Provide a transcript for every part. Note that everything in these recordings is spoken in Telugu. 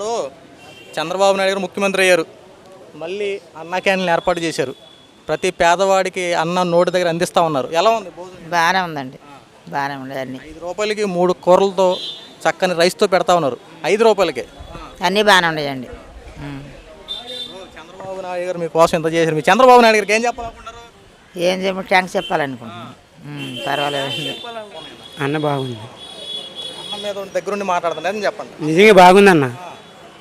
ఇప్పుడు చంద్రబాబు నాయుడు గారు ముఖ్యమంత్రి అయ్యారు, మళ్ళీ అన్న క్యాంటీన్లు ఏర్పాటు చేశారు. ప్రతి పేదవాడికి అన్నం నోటి దగ్గర అందిస్తూ ఉన్నారు. ఎలా ఉంది భోజనం? బాగానే ఉందండి, బాగానే ఉంది. అన్నీ 5 రూపాయలకి 3 కూరలతో చక్కని రైస్తో పెడతా ఉన్నారు. 5 రూపాయలకే అన్నీ బాగానే ఉన్నాయండి. చంద్రబాబు నాయుడు గారు మీకోసం ఎంత చేశారు. మీ చంద్రబాబు నాయుడు గారికి ఏం చెప్పాలనుకుంటారు? ఏం చెప్పి థ్యాంక్స్ చెప్పాలనుకుంటున్నాను. పర్వాలేదండి. అన్న బాగుంది. అన్నం మీద దగ్గరుండి మాట్లాడుతున్నారు చెప్పండి. నిజంగా బాగుందన్న.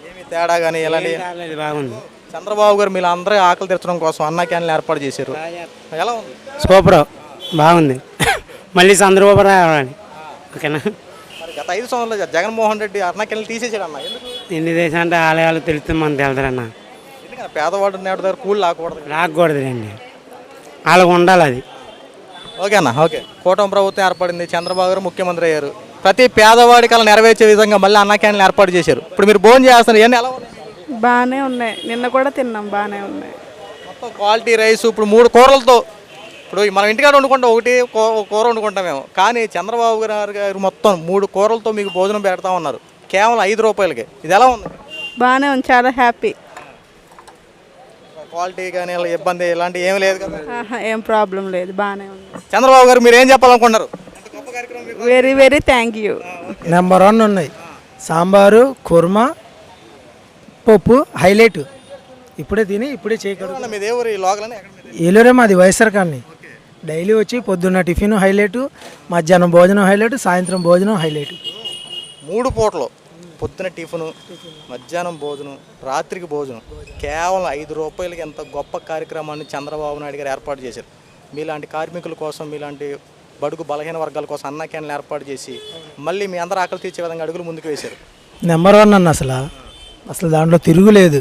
ఏమి తేడా కానీ ఎలాంటి బాగుంది. చంద్రబాబు గారు మీరు అందరూ ఆకలి తీర్చడం కోసం అన్న క్యాంటీన్లు ఏర్పాటు చేశారు. ఎలా ఉంది? సూపర్, బాగుంది. మళ్ళీ చంద్రబాబు రావాలి. ఓకేనా? మరి గత 5 సంవత్సరాలు జగన్మోహన్ రెడ్డి అన్న క్యాంటీన్లు తీసేసాడు అన్న. ఎందుకు? ఎన్ని దేశం అంటే ఆలయాలు తెలుస్తుంది, మనం తెలుదరన్న. ఎందుకన్నా పేదవాడు నేటి దగ్గర కూలి రాకూడదులేండి, వాళ్ళకు ఉండాలి అది. ఓకే అన్న. ఓకే, కూటమి ప్రభుత్వం ఏర్పడింది, చంద్రబాబు గారు ముఖ్యమంత్రి అయ్యారు. ప్రతి పేదవాడికి అలా నెరవేర్చే విధంగా మళ్ళీ అన్న క్యాంటీన్లు ఏర్పాటు చేశారు. ఇప్పుడు మీరు భోజనం చేస్తున్నారు, ఇవన్నీ ఎలా ఉన్నాయి? బాగానే ఉన్నాయి, నిన్న కూడా తిన్నాం, బాగానే ఉన్నాయి. మొత్తం క్వాలిటీ రైస్. ఇప్పుడు 3 కూరలతో, ఇప్పుడు మనం ఇంటికాడ వండుకుంటాం, ఒకటి కూర వండుకుంటాం మేము, కానీ చంద్రబాబు గారు మొత్తం 3 కూరలతో మీకు భోజనం పెడతా ఉన్నారు కేవలం 5 రూపాయలకి. ఇది ఎలా ఉంది? బాగానే ఉంది, చాలా హ్యాపీ. క్వాలిటీ కానీ ఇబ్బంది ఇలాంటివి ఏమీ లేదు కదా? ఏం ప్రాబ్లం లేదు, బాగానే ఉంది. చంద్రబాబు గారు మీరు ఏం చెప్పాలనుకున్నారు? Very very thank you. Number 1 ఉన్నాయి. సాంబారు, కుర్మా, పప్పు హైలైట్. ఇప్పుడే తిని ఇప్పుడే చేయగలరు. మీ దేవురు లోకల్ ఏలూరే మాది, వైఎస్ఆర్ కాలనీ. డైలీ వచ్చి పొద్దున్న టిఫిన్ హైలైట్, మధ్యాహ్నం భోజనం హైలైట్, సాయంత్రం భోజనం హైలైట్. 3 పూటలు, పొద్దున టిఫిను, మధ్యాహ్నం భోజనం, రాత్రికి భోజనం కేవలం 5 రూపాయలకి. ఎంత గొప్ప కార్యక్రమాన్ని చంద్రబాబు నాయుడు గారు ఏర్పాటు చేశారు. మీలాంటి కార్మికుల కోసం, మీలాంటి బడుగు బలహీన వర్గాల కోసం అన్న క్యాంటీన్లు ఏర్పాటు చేసి మళ్ళీ మీ అందరూ ఆకలి తీర్చే విధంగా అడుగులు ముందుకు వేశారు. నెంబర్ 1 అన్న. అసలు దాంట్లో తిరుగులేదు.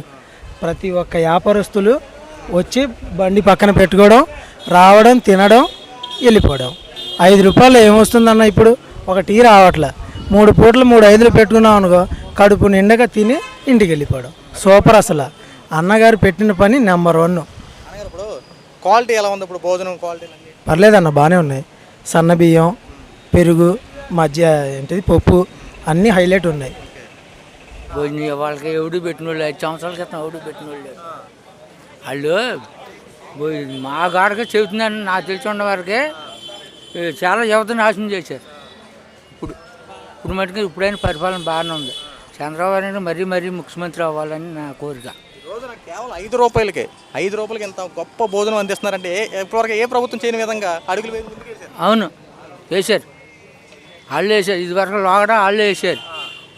ప్రతి ఒక్క వ్యాపారస్తులు వచ్చి బండి పక్కన పెట్టుకోవడం, రావడం, తినడం, వెళ్ళిపోవడం. 5 రూపాయలు ఏమొస్తుందన్న? ఇప్పుడు ఒక టీ రావట్లే. 3 పూటలు 3 5 పెట్టుకున్నాం అనుకో, కడుపు నిండగా తిని ఇంటికి వెళ్ళిపోవడం. సూపర్. అసలు అన్నగారు పెట్టిన పని నెంబర్ 1. ఇప్పుడు క్వాలిటీ ఎలా ఉంది? ఇప్పుడు భోజనం క్వాలిటీ పర్లేదన్న, బాగానే ఉన్నాయి. సన్న బియ్యం, పెరుగు, మధ్య ఏంటిది పప్పు అన్నీ హైలైట్ ఉన్నాయి. భోజనం వాళ్ళకి ఎవడు పెట్టిన వాళ్ళు 5 సంవత్సరాల క్రితం ఎవడు పెట్టిన వాళ్ళు వాళ్ళు మా గాడగా చెబుతున్నాను. నాకు తెలిసి ఉన్న వారికి చాలా యువత నాశనం చేశారు. ఇప్పుడు మటుకు ఇప్పుడైనా పరిపాలన బాగానే ఉంది. చంద్రబాబు నాయుడు మరీ మరీ ముఖ్యమంత్రి అవ్వాలని నా కోరిక. రోజున కేవలం 5 రూపాయలకే 5 రూపాయలకి ఎంత గొప్ప భోజనం అందిస్తున్నారంటే ఇప్పటివరకు ఏ ప్రభుత్వం చేయని విధంగా అడుగులు వేసి. అవును, వేశారు, వాళ్ళు వేశారు. ఇదివరకు లోగడ వాళ్ళు వేశారు,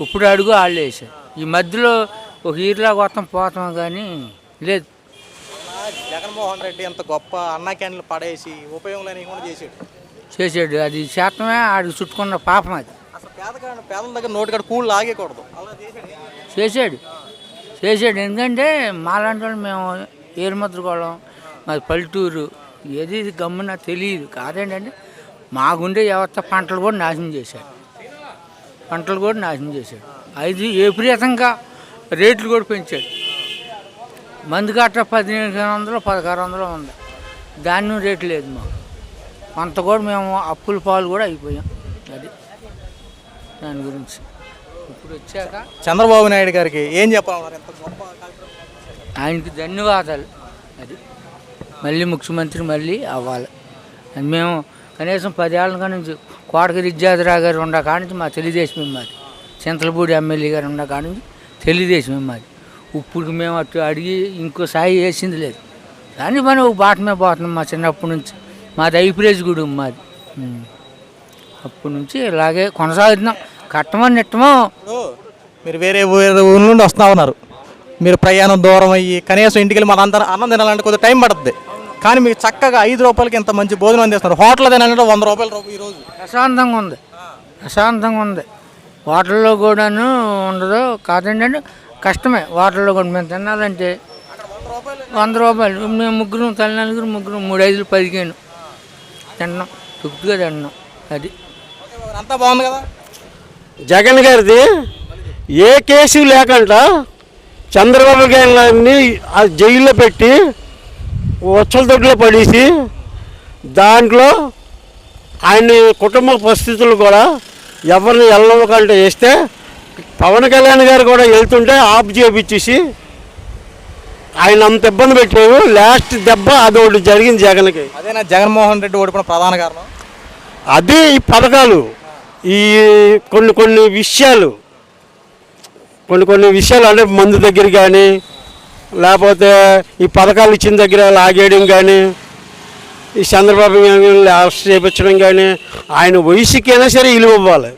ఇప్పుడు అడుగు వాళ్ళు వేశారు. ఈ మధ్యలో ఒక ఈరులా కొత్తం పోతాం కానీ లేదు. జగన్మోహన్ రెడ్డి ఎంత గొప్ప అన్న క్యాంటీన్లు పడేసి ఉపయోగం లేకుండా చేసాడు. అది శాతమే ఆడికి చుట్టుకున్న పాపం. అది అసలు పేదల దగ్గర నోటికాడ కూళ్ళు లాగేకూడదు. చేసాడు. ఎందుకంటే మాలాంటి వాళ్ళు మేము ఏరుమద్దుకోవడం, మాది పల్లెటూరు, ఏది గమ్మున తెలియదు కాదేంటంటే మాగుండే వ్యవస్థ పంటలు కూడా నాశనం చేశాడు. అది విపరీతంగా రేట్లు కూడా పెంచాడు. మందు గట్ట 1500 1600 ఉంది, ధాన్యం రేటు లేదు మాకు. అంత కూడా మేము అప్పుల పాలు కూడా అయిపోయాం. అది దాని గురించి ఇప్పుడు వచ్చాక చంద్రబాబు నాయుడు గారికి ఏం చెప్పాలన్నారు? ఎంత గొప్ప ఆయనకి ధన్యవాదాలు. అది మళ్ళీ ముఖ్యమంత్రి మళ్ళీ అవ్వాలి. అది మేము కనీసం 10 ఏళ్ళ కాడ నుంచి కోటగిరి విద్యాధరావు గారు ఉన్న కాడ నుంచి మా తెలుగుదేశం మాది, చింతలపూడి ఎమ్మెల్యే గారు ఉన్న కాడ నుంచి తెలుగుదేశం మాది. ఇప్పుడు మేము అటు అడిగి ఇంకో సాయి వేసింది లేదు. దాని పని ఒక బాట మీద పోతున్నాం మా చిన్నప్పటి నుంచి. మాది ఐప్రేజ్ గుడి మాది. అప్పటి నుంచి ఇలాగే కొనసాగుతున్నాం. కట్టమని నెట్టమో. మీరు వేరే ఊరి నుండి వస్తూ ఉన్నారు, మీరు ప్రయాణం దూరం అయ్యి కనీసం ఇంటికి వెళ్ళి మన అంతా అన్నం తినాలంటే కొద్దిగా టైం పడుతుంది. కానీ మీకు చక్కగా 5 రూపాయలకి ఎంత మంచి భోజనం అందిస్తున్నారు. హోటల్ తినాలంటే 100 రూపాయలు ఈరోజు. ప్రశాంతంగా ఉంది. హోటల్లో కూడాను ఉండదు కాదండి, కష్టమే. హోటల్లో కూడా మేము తినాలంటే 100 రూపాయలు. మేము ముగ్గురు తల్లిదండ్రులు ముగ్గురు 3 5 15 తిన్నాం, తృప్తిగా తిన్నాం. అది అంతా బాగుంది కదా. జగన్ గారిది ఏ కేసు లేకుండా చంద్రబాబు గారిని జైల్లో పెట్టి వచ్చల దొడ్లో పడేసి దాంట్లో ఆయన కుటుంబ పరిస్థితులు కూడా ఎవరిని వెళ్ళవకుండా చేస్తే పవన్ కళ్యాణ్ గారు కూడా వెళ్తుంటే ఆఫ్ చేపించేసి ఆయన అంత ఇబ్బంది పెట్టారు. లాస్ట్ దెబ్బ అదొకటి జరిగింది జగన్కి. అదేనా జగన్మోహన్ రెడ్డి ఓడిపోయిన ప్రధాన కారణం? అదే ఈ పథకాలు, ఈ కొన్ని విషయాలు అంటే మందు దగ్గర కానీ, లేకపోతే ఈ పథకాలు ఇచ్చిన దగ్గర లాగేయడం కానీ, ఈ చంద్రబాబు అరెస్ట్ చేయించడం కానీ, ఆయన వయసుకైనా సరే విలువ ఇవ్వాలి.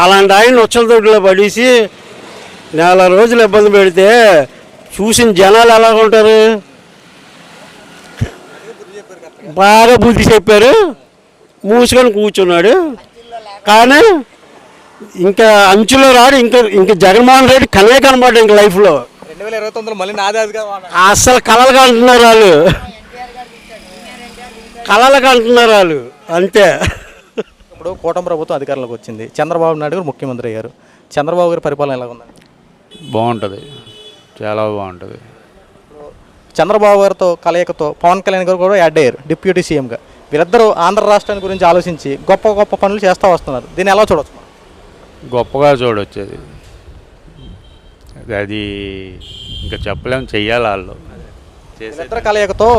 అలాంటి ఆయన ఉచ్చలతోటిలో పడేసి నెల రోజులు ఇబ్బంది పెడితే చూసిన జనాలు ఎలా ఉంటారు? బాగా బుద్ధి చెప్పారు, మూసుకొని కూర్చున్నాడు. కానీ ఇంకా అంచులో రాడు. ఇంకా జగన్మోహన్ రెడ్డి కనే కనబడ్డ ఇంక లైఫ్లో 2029 మళ్ళీ నాదే అసలు కలలుగా అంటున్నారు వాళ్ళు, కలలుగా అంటున్నారు వాళ్ళు అంతే. ఇప్పుడు కూటమి ప్రభుత్వం అధికారంలోకి వచ్చింది, చంద్రబాబు నాయుడు గారు ముఖ్యమంత్రి అయ్యారు. చంద్రబాబు గారి పరిపాలన ఎలా ఉందండి? బాగుంటుంది, చాలా బాగుంటుంది. చంద్రబాబు గారితో కలయికతో పవన్ కళ్యాణ్ గారు కూడా యాడ్ అయ్యారు డిప్యూటీ సీఎంగా. వీళ్ళిద్దరూ ఆంధ్ర రాష్ట్రాన్ని గురించి ఆలోచించి గొప్ప గొప్ప పనులు చేస్తూ వస్తున్నారు. దీన్ని ఎలా చూడవచ్చు? గొప్పగా చూడొచ్చేది అది ఇంకా చెప్పలేము, చెయ్యాలి వాళ్ళు. వీళ్ళిద్దరు కలయికతో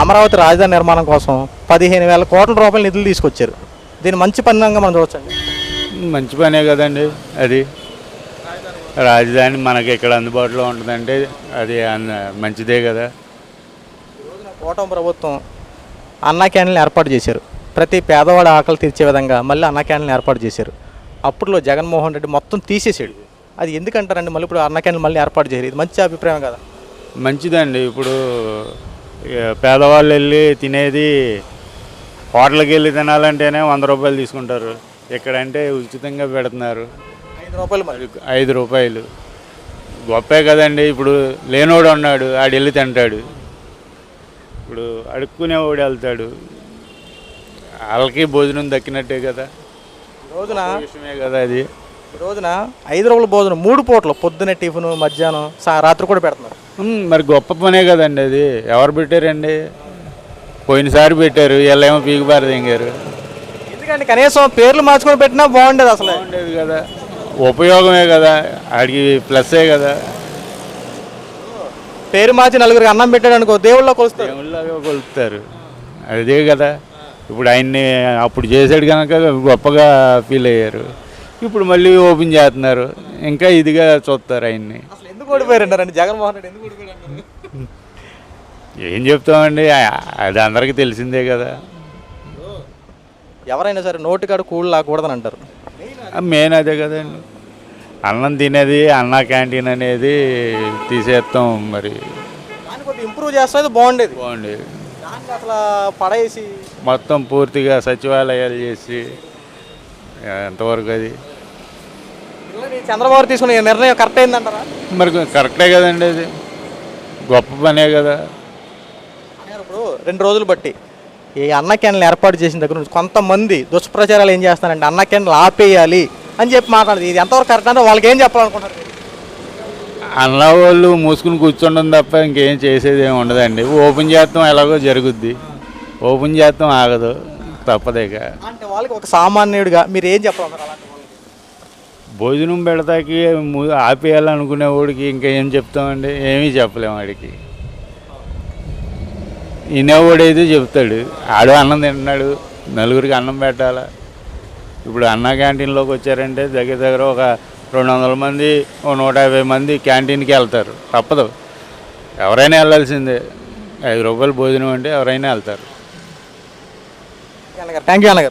అమరావతి రాజధాని నిర్మాణం కోసం 15,000 కోట్ల రూపాయల నిధులు తీసుకొచ్చారు. దీన్ని మంచి పనిగా మనం చూడొచ్చండి. మంచి పనే కదండి అది. రాజధాని మనకి ఇక్కడ అందుబాటులో ఉంటుందంటే అది మంచిదే కదా. కూటమి ప్రభుత్వం అన్నా క్యాంటీన్లు ఏర్పాటు చేశారు. ప్రతి పేదవాడి ఆకలి తీర్చే విధంగా మళ్ళీ అన్నా క్యాంటీన్లు ఏర్పాటు చేశారు. అప్పుడులో జగన్మోహన్ రెడ్డి మొత్తం తీసేసాడు. అది ఎందుకంటారండి? మళ్ళీ ఇప్పుడు అన్నా క్యాంటీన్లు మళ్ళీ ఏర్పాటు చేశారు. ఇది మంచి అభిప్రాయం కదా? మంచిదండి. ఇప్పుడు పేదవాళ్ళు వెళ్ళి తినేది హోటల్కి వెళ్ళి తినాలంటేనే 100 రూపాయలు తీసుకుంటారు. ఇక్కడంటే ఉచితంగా పెడుతున్నారు. 5 రూపాయలు మరి 5 రూపాయలు గొప్పే కదండి. ఇప్పుడు లేనోడు ఉన్నాడు, ఆడు వెళ్ళి తింటాడు. ఇప్పుడు అడుక్కునేవాడు వెళ్తాడు, వాళ్ళకి భోజనం దక్కినట్టే కదా. రోజున విషయమే కదా అది. ఈ రోజున 5 రూపాయల భోజనం 3 పూటలు, పొద్దున్నే టిఫిన్, మధ్యాహ్నం, రాత్రి కూడా పెడుతున్నారు. మరి గొప్ప పనే కదండి అది. ఎవరు పెట్టారండి? పోయినసారి పెట్టారు, వీళ్ళేమో పీకుబారు దింగారు. ఎందుకంటే కనీసం పేర్లు మార్చుకొని పెట్టినా బాగుండేది. అసలు బాగుండేది కదా, ఉపయోగమే కదా, ఆడికి ప్లస్సే కదా. పేరు మార్చి నలుగురికి అన్నం పెట్టాడు అనుకో, దేవుళ్ళ కొలుస్తారు. దేవుళ్ళగా కొలుపుతారు, అదే కదా. ఇప్పుడు ఆయన్ని అప్పుడు చేసాడు కనుక గొప్పగా ఫీల్ అయ్యారు. ఇప్పుడు మళ్ళీ ఓపెన్ చేస్తున్నారు, ఇంకా ఇదిగా చూస్తారు ఆయన్ని. అసలు ఎందుకు ఓడిపోయారంటారండి జగన్మోహన్ రెడ్డి? ఎందుకు ఓడిపోయారు? ఏం చెప్తామండి, అది అందరికీ తెలిసిందే కదా. ఎవరైనా సరే నోటికాడు కూడు లాకూడదని అంటారు. మెయిన్ అదే కదండి. అన్నం తినేది, అన్నా క్యాంటీన్ అనేది తీసేస్తాం. మరి దాన్ని కొద్దిగా ఇంప్రూవ్ చేస్తే బాగుండేది. బాగుండేది. దాన్ని అసలు పడేసి మొత్తం పూర్తిగా సచివాలయాలు చేసి ఎంతవరకు అది చంద్రబాబు తీసుకున్న నిర్ణయం కరెక్ట్ అయిందంటారా? మరి కరెక్టే కదండి, అది గొప్ప పనే కదా. ఇప్పుడు 2 రోజులు బట్టి ఈ అన్న క్యాంటీన్లు ఏర్పాటు చేసిన దగ్గర నుంచి కొంతమంది దుష్ప్రచారాలు ఏం చేస్తారంటే అన్న క్యాంటీన్లు ఆపేయాలి అని చెప్పి మాట్లాడదు. ఇది ఎంతవరకు కరెక్ట్ అంటే వాళ్ళకి ఏం చెప్పాలనుకుంటారు? అన్న వాళ్ళు మూసుకుని కూర్చుండడం తప్ప ఇంకేం చేసేది ఏమి ఉండదండి. ఓపెన్ చేస్తాం ఎలాగో జరుగుద్ది, ఓపెన్ చేస్తాం ఆగదు, తప్పదేక. అంటే వాళ్ళకి ఒక సామాన్యుడిగా మీరు ఏం చెప్పాలన్నారు? అలాంటి భోజనం పెడతాకి ఆపేయాలనుకునే వాడికి ఇంకా ఏం చెప్తామండి? ఏమీ చెప్పలేము. వాడికి వినేవాడైతే చెప్తాడు, ఆడు అన్నం తింటున్నాడు, నలుగురికి అన్నం పెట్టాలా. ఇప్పుడు అన్న క్యాంటీన్లోకి వచ్చారంటే దగ్గర ఒక 200 మంది, 150 మంది క్యాంటీన్కి వెళ్తారు. తప్పదు, ఎవరైనా వెళ్ళాల్సిందే. 5 రూపాయలు భోజనం అంటే ఎవరైనా వెళ్తారు. థ్యాంక్ యూ అన్నగారు.